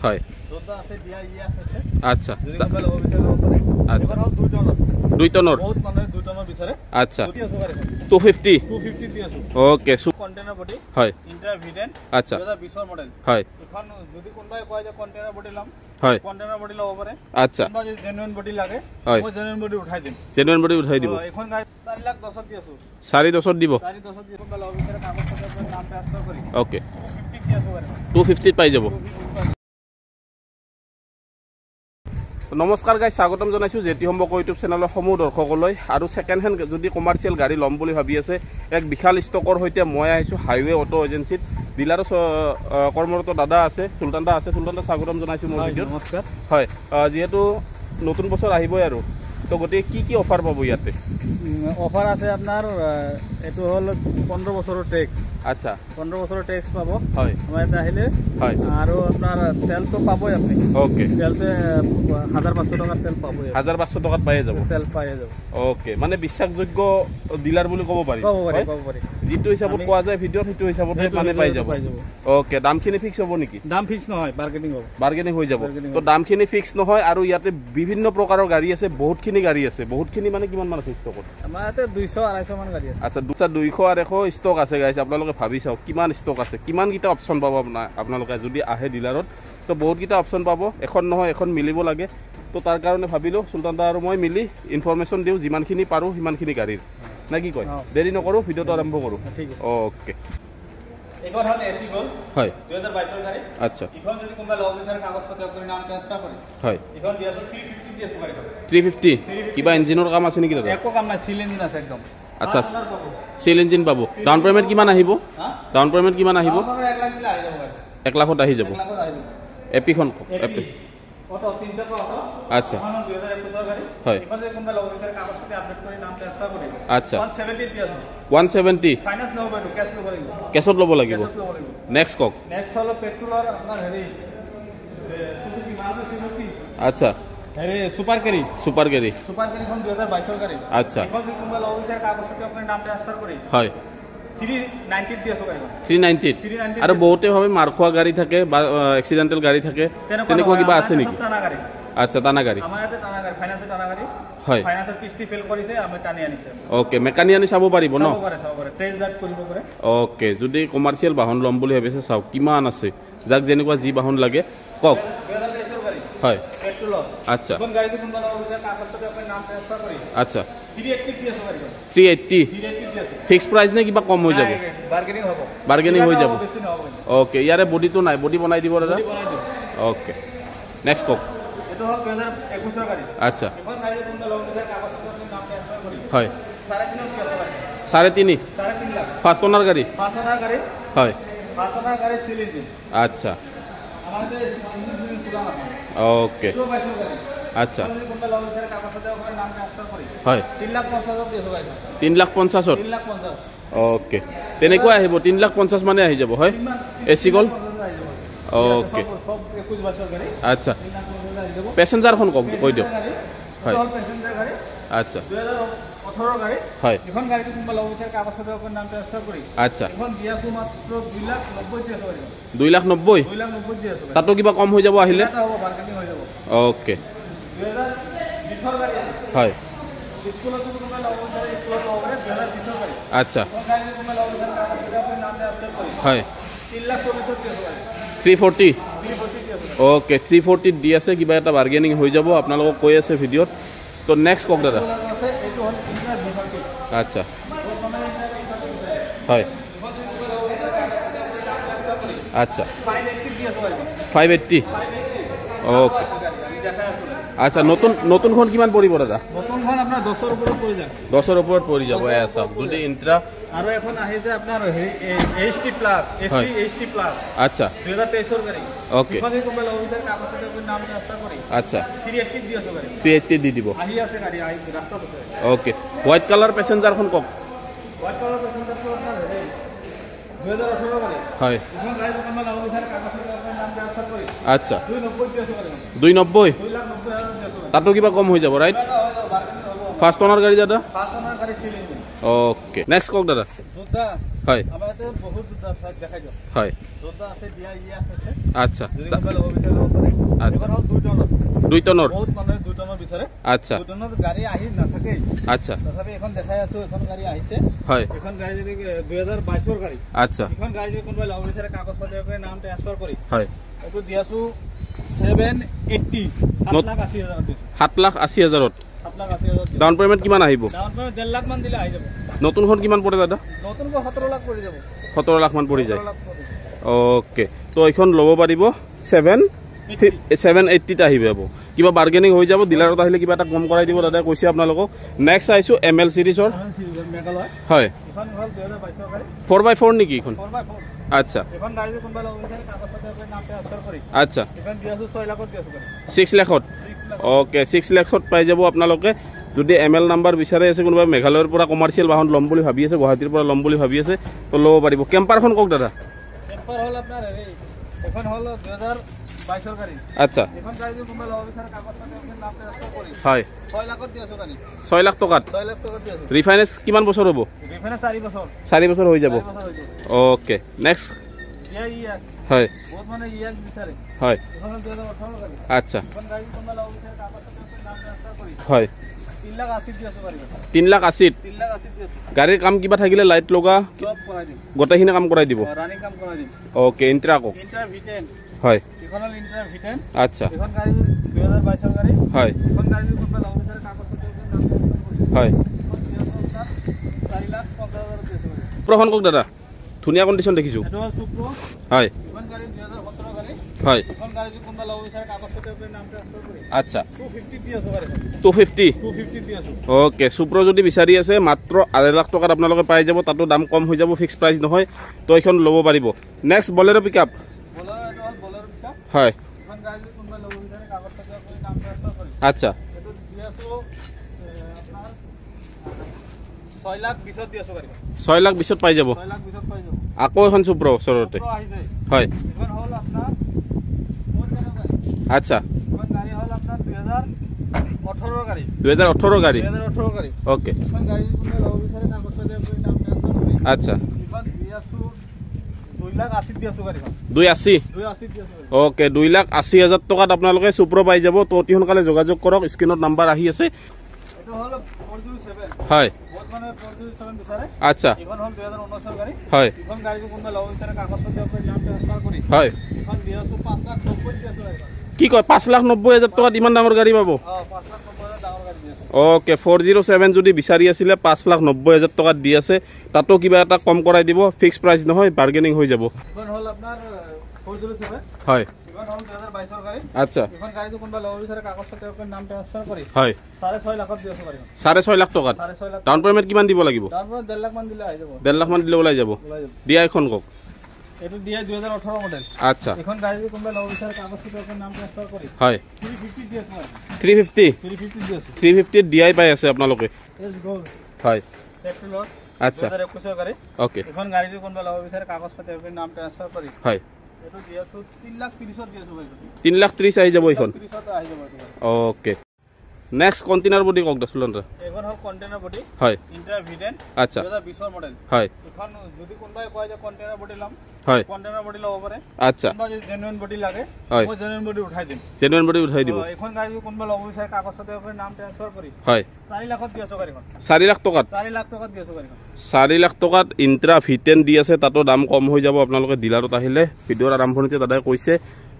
হয় আচ্ছা আচ্ছা 2 টনৰ আচ্ছা 250 ওকে কন্টেইনার বডি হয় ইন্টারভিডেন্ট আচ্ছা 2020 এর মডেল হয় এখন যদি কোনবাই কয় যে কন্টেইনার বডি লাম হয় কন্টেইনার বডি লব পারে আচ্ছা কোনবা যদি জেনুইন বডি লাগে মই জেনুইন বডি উঠাই দিম জেনুইন বডি উঠাই দিব এখন গাই 4 লাখ 10 দি আছো 4.10 দিব 4.10 দি কোনবা লব ভিতরে কাগজ পত্র নাম ট্রান্সফার করি ওকে 250 দি আছো পারে 250 পাই যাব নমস্কাৰ গাইজ স্বাগতম জনাইছোঁ জেটি সম্পৰ্ক ইউটিউব চেনেলৰ সমূহ দৰ্শকলৈ আৰু ছেকেণ্ড হেণ্ড যদি কমাৰ্চিয়েল গাড়ী ল'ম বুলি ভাবি আছে এক বিশাল ষ্টকৰ সৈতে মই আহিছোঁ হাইৱে অটো এজেঞ্চিত ডিলাৰৰ কৰ্মৰত দাদা আছে সুলতান দা আছে সুলতান দা স্বাগতম জনাইছোঁ মোৰ ভিডিঅ'ত নমস্কাৰ হয় যিহেতু নতুন বছৰ আহিবই আৰু তো গতিকে কি অফাৰ পাব ইয়াতে অফাৰ আছে আপোনাৰ এটো হল 15 বছৰৰ ট্যাক্স আচ্ছা 15 বছৰৰ ট্যাক্স পাব হয় আমাৰ এটা আহিলে হয় আৰু আপোনাৰ তেল তো পাবই আপনি ওকে তেলতে 1500 টাকা তেল পাবই 1500 টাকাত পাই যাব তেল পাই যাব ওকে মানে বিশ্বাসযোগ্য ডিলাৰ বুলি ক'ব পাৰি যিটো হিচাপত কোৱা যায় ভিডিঅ'ত সেইটো হিচাপতে মানে পাই যাব ওকে দামখিনি ফিক্স হ'ব নেকি দাম ফিক্স নহয় বাৰ্গেনিং হৈ যাব তো দামখিনি ফিক্স নহয় আৰু ইয়াতে বিভিন্ন প্ৰকাৰৰ গাড়ী আছে বহুতখিনি গাড়ী আছে বহুতখিনি মানে কিমান মান আছে ষ্টকত আমাৰ ইয়াতে 200 250 মান গাড়ী আছে আচ্ছা 200 আৰু 100 ষ্টক আছে গাইছ আপোনালোকে ভাবি চাওক কিমান ষ্টক আছে কিমান কিটা অপচন পাব আপোনালোকে যদি আহে ডিলাৰত তো বহুত কিটা অপচন পাব এখন নহয় এখন মিলিব লাগে তো তাৰ কাৰণে ভাবিলো সুলতান দা আৰু মই মিলি ইনফৰমেশ্যন দিওঁ যিমানখিনি পাৰোঁ সিমানখিনি গাড়ীৰ না কি কয় দেৰি নকৰোঁ ভিডিঅ'টো আৰম্ভ কৰোঁ ঠিক ওকে এখন হল এসি গোল হয় 2022 এর গাড়ি আচ্ছা এখন যদি কোনবা লব বিচারে কাগজপত্র করে নাম ট্রান্সফার করে হয় এখন দিয়াছো 350 দিয়ে গাড়ি 350 কিবা ইঞ্জিনৰ কাম আছে নেকি দাদা একো কাম নাই সিল ইঞ্জিন আছে একদম আচ্ছা সিল ইঞ্জিন পাব ডাউন পেমেন্ট কিমান আহিব ডাউন পেমেন্ট কিমান আহিব 1 লাখ দিলে আহি যাব গাড়ি 1 লাখত আহি যাব এপিখন এপি অটো 3 টাকা অটো আচ্ছা 2021 এর গাড়ি হয় এখন যদি কোনবা লব বিচারে কাগজপত্র আপডেট করে নাম ট্রান্সফার করে আচ্ছা 170 দিয়াছো 170 ফাইনান্স লব পারো ক্যাশ লব লাগিব কেছত ল'ব লাগিব নেক্সট কক নেক্সট হলো পেট্রোলার আপনার হেৰি সুজুকি মাৰুতি আচ্ছা হেৰি সুপার ক্যারি এখন 2022 এর গাড়ি আচ্ছা এখন যদি কোনবা লব বিচারে কাগজপত্র আপনার নাম ট্রান্সফার করে হয় 390 দিয়াছো গাড়ি 390 আৰু বহুতে ভাবে মাৰখোৱা গাড়ী থাকে বা এক্সিডেন্টাল গাড়ী থাকে তেনেকুৱা কিবা আছে নেকি আচ্ছা টানা গাড়ী আমাৰ ইয়াতে টানা গাড়ী ফাইনান্সে টানা গাড়ী হয় ফাইনান্সৰ কিস্তি ফেল কৰিছে আমি টানি আনিছে ওকে মেকানিক চাব পাৰিব ন চাব পাৰে টেষ্ট ড্ৰাইভ কৰিব পাৰে ওকে যদি কমাৰ্চিয়েল বাহন ল'ম বুলি ভাবিছে চাওক কিমান আছে যাক যেনেকুৱা যি বাহন লাগে কওক 2023 এর গাড়ী হয় পেট্রোল আচ্ছা কোন গাড়ীতে কোনবা লব বিচারে কাগজপত্র আপনার নাম ট্রান্সফার কৰি আচ্ছা 380 দিয়াছো গাড়ী 380 দিয়াছো ফিক্স প্ৰাইস নে কিবা কম হৈ যাব বাৰ্গেনিং হৈ যাব ওকে ইয়াৰে বডিটো নাই বডি বনাই দিব দাদা ওকে নেক্সট কক এটো হল 2021 এর গাড়ী আচ্ছা এখন গাড়ী কোনবা লব বিচারে কাগজপত্র আপনার নাম ট্রান্সফার কৰি হয় 3.5 দিয়াছো গাড়ী 3.5 লাখ ফার্স্ট ওনার গাড়ি হয় ফার্স্ট ওনার গাড়ি সিল ইঞ্জিন আচ্ছা আমাদের ইঞ্জিন পুরা ওকে আচ্ছা হয় 3,50,000 ওকে তেনেকুৱা আহিব 3,50,000 মানে আহি যাব হয় এসি গল ওকে আচ্ছা প্যাসেঞ্জারখন কৈ দিও হয় আচ্ছা 2018 গাড়ি হয় এখন গাড়িটো কোনবা লব বিচাৰে কাগজপত্ৰ আপোনাৰ নাম ট্ৰান্সফাৰ কৰি আচ্ছা এখন দিয়াছো মাত্ৰ 2,90,000 দিয়াছো 2,90,000 দিয়াছো তাতো কিবা কম হৈ যাব আহিলে এটা হ'ব বাৰ্গেনিং হৈ যাব ওকে 2020 গাড়ি হয় স্কুলত কোনবা লব বিচাৰে স্কুলত লব পাৰে 2020 গাড়ি আচ্ছা গাড়ি কোনবা লব বিচাৰে কাগজপত্ৰ আপোনাৰ নাম ট্ৰান্সফাৰ কৰি হয় 3,40,000 দিয়াছো 340 দিয়াছো ওকে 340 দি আছে কিবা এটা বাৰ্গেনিং হৈ যাব আপোনালোকক কৈ আছে ভিডিঅ'ত তো নেক্সট কক দাদা আচ্ছা হয় আচ্ছা 580 ওকে আচ্ছা নতুনখন কিমান পৰিব দাদা নতুনখন আপোনাৰ 10 ৰ ওপৰত পৰি যায় 10 ৰ ওপৰত পৰি যাব এসা যদি ইন্ট্ৰা আৰু এখন আহিছে আপোনাৰ এইচটি প্লাস এসি এইচটি প্লাস আচ্ছা 2023 এর গাড়ী ওকে কোনে কোনে লবিটার কাগজপত্র কোন নাম ট্রান্সফার করি আচ্ছা 380 দিয়াছো গাড়ী 380 দি দিব আহি আছে গাড়ী আহি রাস্তা আছে ওকে হোয়াইট কালার প্যাসেঞ্জারখন কক হোয়াইট কালার প্যাসেঞ্জার তো আপনার 2018 গাড়ী হয় এখন গাড়ী কোনে লবিটার কাগজপত্র কোন নাম ট্রান্সফার করি আচ্ছা 290 দিয়াছো গাড়ী 290 2,90,000 দিয়াছো তাতো কিবা কম হৈ যাব রাইট ফার্স্ট ওনার গাড়ি দাদা ফার্স্ট ওনার গাড়ী সিল ইঞ্জিন ওকে নেক্সট কওক দাদা যোদ্ধা হয় আমাৰ ইয়াতে বহুত যোদ্ধা আছে দেখাই দিয়ক হয় যোদ্ধা আছে দিয়া আছে আচ্ছা যদি কোনোবাই ল'ব বিচাৰে ল'ব পাৰে আচ্ছা। এখন হ'ল 2 টনৰ 2 টনৰ বহুত মানুহে 2 টনৰ বিচাৰে আচ্ছা 2 টনৰ গাড়ী আহি নাথাকেই আচ্ছা তথাপি এখন দেখাই আছো এখন গাড়ী আহিছে হয় এখন গাড়ী যদি 2022 গাড়ী আচ্ছা এখন গাড়ী যদি কোনোবাই ল'ব বিচাৰে কাগজ পাতি কৰি নাম ট্ৰান্সফাৰ কৰি হয় এইটো দি আছো 780 7,80,000 7,80,000 7,80,000 ডাউন পেমেন্ট কিমান আহিব ডাউন পেমেন্ট 1.5 লাখ মান দিলে আহি যাব নতুনখন কিমান পৰে দাদা নতুন 17 লাখ পৰি যাব 17 লাখ মান পৰি যায় 17 লাখ পৰি যাব। ওকে তো এইখন ল'ব পাৰিব 780 আহিব কিবা বাৰ্গেনিং হৈ যাব ডিলাৰত আহিলে কিবা এটা কম কৰাই দিব দাদাই কৈছে আপোনালোকক নেক্সট চাইছো ML সিৰিজৰ মেঘালয় হয় এখন হ'ল 2022 গাড়ী 4x4 নেকি এইখন 4x4 আচ্ছা এখন গাড়ী যদি কোনোবাই ল'ব বিচাৰে কাগজ পাতি কৰি নাম ট্ৰান্সফাৰ কৰি আচ্ছা এখন দি আছো 6 লাখত দি আছো গাড়ী 6 লাখত 6 লাখ ওকে 6 লাখত পাই যাব আপোনালোকে যদি ML নাম্বাৰ বিচাৰে আছে কোনোবা মেঘালয়ৰ পৰা কমাৰ্চিয়েল বাহন ল'ম বুলি ভাবি আছে গুৱাহাটীৰ পৰা ল'ম বুলি ভাবি আছে তো ল'ব পাৰিব কেম্পাৰখন কওক দাদা টেম্পাৰ হ'ল আপোনাৰ হেৰি এখন হ'ল 2022 গাড়ী আচ্ছা এখন গাড়ী যদি কোনোবাই ল'ব বিচাৰে কাগজ পাতি কৰি নাম ট্ৰান্সফাৰ কৰি হয় 6 লাখত দি আছো গাড়ী 6 লাখ টকাত 6 লাখ টকাত দি আছো ৰিফাইনেন্স কিমান বছৰ হ'ব ৰিফাইনেন্স 4 বছৰ 4 বছৰ হৈ যাব 4 বছৰ হৈ যাব ওকে নেক্সট ইয়াক হয় বহুত মানে ইয়াক বিচাৰে হয় এখন 2018 গাড়ী আচ্ছা এখন গাড়ী কোনোবাই ল'ব বিচাৰে কাগজ পাতি কৰি নাম ট্ৰান্সফাৰ কৰি হয় 3 লাখ 80 দি আছো গাড়ী 3 লাখ 80 3 লাখ 80 দি আছো গাড়ীৰ কাম কিবা থাকিলে লাইট লগা সব কৰাই দিম গোটেইখিনি কাম কৰাই দিব ৰানিং কাম কৰাই দিম ওকে ইন্ট্ৰা কওক ইন্টাৰ V10 হয় এখন হ'ল ইন্টাৰ V10 আচ্ছা এখন গাড়ী 2022 গাড়ী হয় এখন গাড়ী যদি কোনোবাই ল'ব বিচাৰে কাগজ পাতি কৰি নাম ট্ৰান্সফাৰ কৰি হয় এখন দি আছো আপোনাৰ 4 লাখ 50,000 দি আছো গাড়ী প্ৰখন কওক দাদা ধুনীয়া কণ্ডিশ্যন দেখিছোঁ এইটো হ'ল সুপ্ৰ হয় এখন গাড়ী 2017 গাড়ী হয় এখন গাড়ী যদি কোনোবাই ল'ব বিচাৰে কাগজ পাতি কৰি নাম ট্ৰান্সফাৰ কৰি আচ্ছা 250 দি আছো গাড়ীখন 250 250 দি আছো ওকে সুপ্ৰ যদি বিচাৰি আছে মাত্ৰ 2.5 লাখ টকাত আপোনালোকে পাই যাব তাতো দাম কম হৈ যাব ফিক্স প্ৰাইচ নহয় তো এইখন ল'ব পাৰিব নেক্সট বলেৰো পিকআপ বলেৰো এইটো হ'ল বলেৰো পিকআপ হয় এখন গাড়ী যদি কোনোবাই ল'ব বিচাৰে কাগজ পাতি কৰি নাম ট্ৰান্সফাৰ কৰি আচ্ছা এইটো দি আছো আপোনাৰ 6 লাখ 20 দি আছো গাড়ীখন 6 লাখ 20 পাই যাব 6 লাখ 20 পাই যাব আকৌ এখন সুপ্ৰ ওচৰতে সুপ্ৰ আহি যায় হয় এখন হ'ল আপোনাৰ বহুত গাড়ী আচ্ছা এখন গাড়ী হ'ল আপোনাৰ 2018 গাড়ী 2018 গাড়ী 2018 গাড়ী ওকে এখন গাড়ী যদি কোনোবাই ল'ব বিচাৰে কাগজ পাতি কৰি নাম ট্ৰান্সফাৰ কৰি আচ্ছা এখন দি আছো 2 লাখ 80 দি আছো গাড়ীখন 280 280 দি আছো ওকে 2,80,000 টকাত আপোনালোকে সুপ্ৰ পাই যাব তো অতি সোনকালে যোগাযোগ কৰক স্ক্ৰীনত নাম্বাৰ আহি আছে এইটো হ'ল 407 হয় বহুত মানে 407 বিচাৰে আচ্ছা এখন হ'ল 2019 গাড়ী হয় এখন গাড়ী যদি কোনোবাই ল'ব বিচাৰে কাগজ পাতি কৰি নাম ট্ৰান্সফাৰ কৰি হয় এখন দি আছো 5 লাখ 90 দি আছো গাড়ীখন কি কয় 5,90,000 টকাত ইমান ডাঙৰ গাড়ী পাব 5 লাখ 90 ডাঙৰ গাড়ী দি আছো ওকে 407 যদি বিচাৰি আছিলে 5,90,000 টকাত দি আছে তাতো কিবা এটা কম কৰাই দিব ফিক্স প্ৰাইচ নহয় বাৰ্গেনিং হৈ যাব এখন হ'ল আপোনাৰ 407 হয় এখন হ'ল 2022 গাড়ী আচ্ছা এখন গাড়ী যদি কোনোবাই ল'ব বিচাৰে কাগজ পাতি কৰি নাম ট্ৰান্সফাৰ কৰি হয় 6.5 লাখত দি আছো গাড়ীখন 6.5 লাখ টকাত 6.5 লাখ ডাউন পেমেন্ট কিমান দিব লাগিব তাৰ পৰা 1.5 লাখ মান দিলে আহি যাব 1.5 লাখ মান দিলে ওলাই যাব ওলাই যাব দিয়া এখন কওক এইটো দিয়ে 2018 মডেল আচ্ছা এখন গাড়ী যদি কোনোবাই ল'ব বিচাৰে কাগজ পাতি কৰি নাম ট্ৰান্সফাৰ কৰি হয় 350 দি আছো 350 350 দি আছো 350 দিয়াই পাই আছে আপোনালোকে এস গোল হয় পেট্ৰলৰ আচ্ছা 2021 গাড়ী ওকে এখন গাড়ী যদি কোনোবাই ল'ব বিচাৰে কাগজ পাতি কৰি নাম ট্ৰান্সফাৰ কৰি হয় এইটো দি আছো 3 লাখ 30 দি আছো ভাই 3,30,000 আহি যাব এইখন 30 আহি যাব এইটো ওকে নেক্সট কণ্টেইনাৰ বডি কওক দছলন্টা এখন হ'ল কন্টেইনাৰ বডি হয় ইন্টাৰ V10 আচ্ছা 2020 মডেল হয় এখন যদি কোনোবাই কয় যে কন্টেইনাৰ বডি লম হয় কন্টেইনাৰ বডি ল'ব পাৰে আচ্ছা কোনোবা যদি জেনুইন বডি লাগে হয় মই জেনুইন বডি উঠাই দিম জেনুইন বডি উঠাই দিব এখন গাড়ী যদি কোনোবা ল'ব বিচাৰে কাগজ পাতি কৰি নাম ট্ৰান্সফাৰ কৰি হয় 4 লাখত দি আছো গাড়ীখন 4 লাখ টকাত 4 লাখ টকাত দি আছো গাড়ীখন 4 লাখ টকাত ইন্ট্ৰা V10 দি আছে তাতো দাম কম হৈ যাব আপোনালোকে ডিলাৰত আহিলে ভিডিঅ'ৰ আৰম্ভণিতে দাদাই কৈছে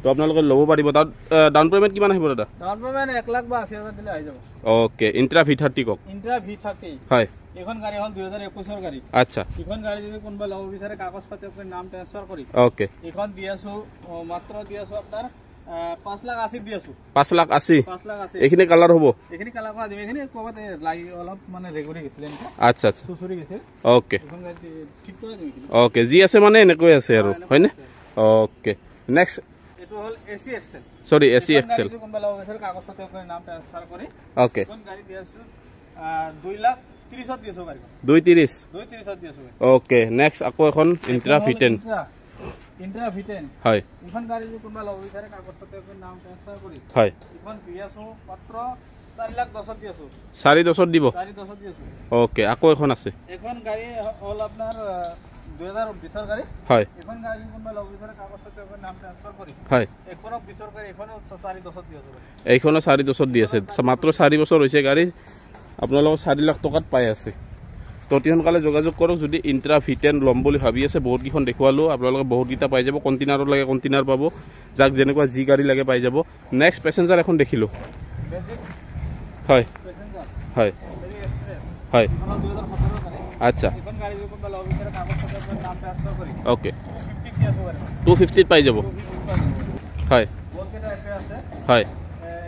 তো আপোনালোকে ল'ব পাৰিব তাত ডাউন পেমেন্ট কিমান আহিব দাদা ডাউন পেমেন্ট 1 লাখ বা 80,000 দিলে আহি যাব ওকে ইন্ট্ৰা V30 কওক ইন্ট্ৰা V30 হয় এখন গাড়ী হ'ল 2021 গাড়ী আচ্ছা এখন গাড়ী যদি কোনোবা ল'ব বিচাৰে কাগজ পাতি কৰি নাম ট্ৰান্সফাৰ কৰি ওকে এখন দি আছো মাত্ৰ দি আছো আপোনাৰ 5 লাখ 80 দি আছো 5 লাখ 80 5 লাখ 80 এইখিনি কালাৰ হ'ব এইখিনি কালাৰ কৰা দিম এইখিনি ক'বাত লাগি অলপ মানে ৰেগুৰি গৈছিল আচ্ছা আচ্ছা চুচুৰি গৈছিল ওকে এখন গাড়ী ঠিক কৰি দিম এইখিনি ওকে যি আছে মানে এনেকৈ আছে আৰু হয়নে ওকে নেক্সট এইটো হ'ল AC Excel সৰি AC Excel যদি কোনোবা ল'ব বিচাৰে কাগজ পাতি কৰি নাম ট্ৰান্সফাৰ কৰি ওকে এখন গাড়ী দি আছো 2 লাখ 30 দি আছো গাড়ী 230 230 দি আছো ওকে নেক্সট আকৌ এখন ইন্ট্ৰা V10 ইন্ট্ৰা V10 হয় এখন গাড়ী যদি কোনোবা ল'ব বিচাৰে কাগজ পাতি কৰি নাম ট্ৰান্সফাৰ কৰি হয় এখন দি আছো মাত্ৰ 4,10,000 দি আছো 4,10,000 দিব 4,10,000 দি আছো ওকে আকৌ এখন আছে এখন গাড়ী হ'ল আপোনাৰ 2020 ৰ গাড়ী হয় এখন গাড়ী কোনবা লগ বিচাৰে কাগজ পত্ৰৰ নাম ট্ৰান্সফাৰ কৰি হয় এখনো 20 ৰ গাড়ী এখনো 4,10,000 দি আছো এইখনো 4,10,000 দি আছে মাত্ৰ 4 বছৰ হৈছে গাড়ী আপোনালোকৰ 4 লাখ টকাত পাই আছে তো অতি সোনকালে যোগাযোগ কৰক যদি ইন্ট্ৰা V10 ল'ম বুলি ভাবি আছে বহুত কেইখন দেখুৱালোঁ আপোনালোকে বহুতকেইটা পাই যাব কণ্টেইনাৰৰ লাগে কণ্টেইনাৰ পাব যাক যেনেকুৱা যি গাড়ী লাগে পাই যাব নেক্সট পেচেঞ্জাৰ এখন দেখিলোঁ হয় পেসেঞ্জাৰ হয় হেৰি এক্সপ্ৰেছ হয় এখন 2017 ৰ গাড়ী আচ্ছা এখন গাড়ী কোনবা লগ বিচাৰে কাগজ পত্ৰৰ নাম ট্ৰান্সফাৰ কৰি ওকে 250 দি আছো গাড়ী 250 পাই যাব 250 হয় বহুত কেইটা এপে আছে হয়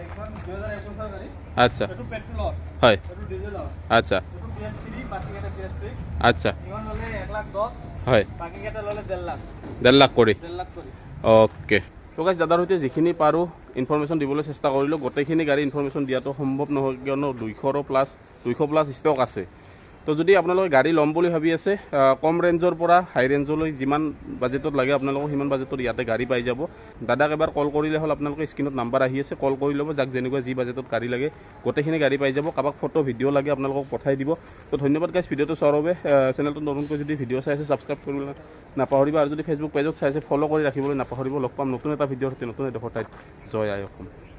এখন 2021 ৰ গাড়ী আচ্ছা এটো পেট্ৰলৰ হয় এটো ডিজেলৰ আচ্ছা এটো PS3 বাকি কেইটা PS3 আচ্ছা ইখন ললে 1,10,000 হয় বাকি কেইটা ললে 1.5 লাখ 1.5 লাখ কৰি 1.5 লাখ কৰি ওকে তো গাইজ দাদাৰ সৈতে যিখিনি পাৰোঁ ইনফৰমেশ্যন দিবলৈ চেষ্টা কৰিলোঁ গোটেইখিনি গাড়ী ইনফৰমেশ্যন দিয়াটো সম্ভৱ নহয় কিয়নো 200 প্লাছ ষ্টক আছে তো যদি আপোনালোকে গাড়ী ল'ম বুলি ভাবি আছে কম ৰেঞ্জৰ পৰা হাই ৰেঞ্জলৈ যিমান বাজেটত লাগে আপোনালোকক সিমান বাজেটত ইয়াতে গাড়ী পাই যাব দাদাক এবাৰ কল কৰিলে হ'ল আপোনালোকে স্ক্ৰীনত নাম্বাৰ আহি আছে কল কৰি ল'ব যাক যেনেকুৱা যি বাজেটত গাড়ী লাগে গোটেইখিনি গাড়ী পাই যাব কাৰোবাক ফটো ভিডিঅ' লাগে আপোনালোকক পঠাই দিব তো ধন্যবাদ গাইজ ভিডিঅ'টো চোৱাৰ বাবে চেনেলটো নতুনকৈ যদি ভিডিঅ' চাই আছে ছাবস্ক্ৰাইব কৰিবলৈ নাপাহৰিব আৰু যদি ফেচবুক পেজত চাই আছে ফ'ল' কৰি ৰাখিবলৈ নাপাহৰিব লগ পাম নতুন এটা ভিডিঅ'ৰ সৈতে নতুন এডোখৰ ঠাইত জয় আই অসম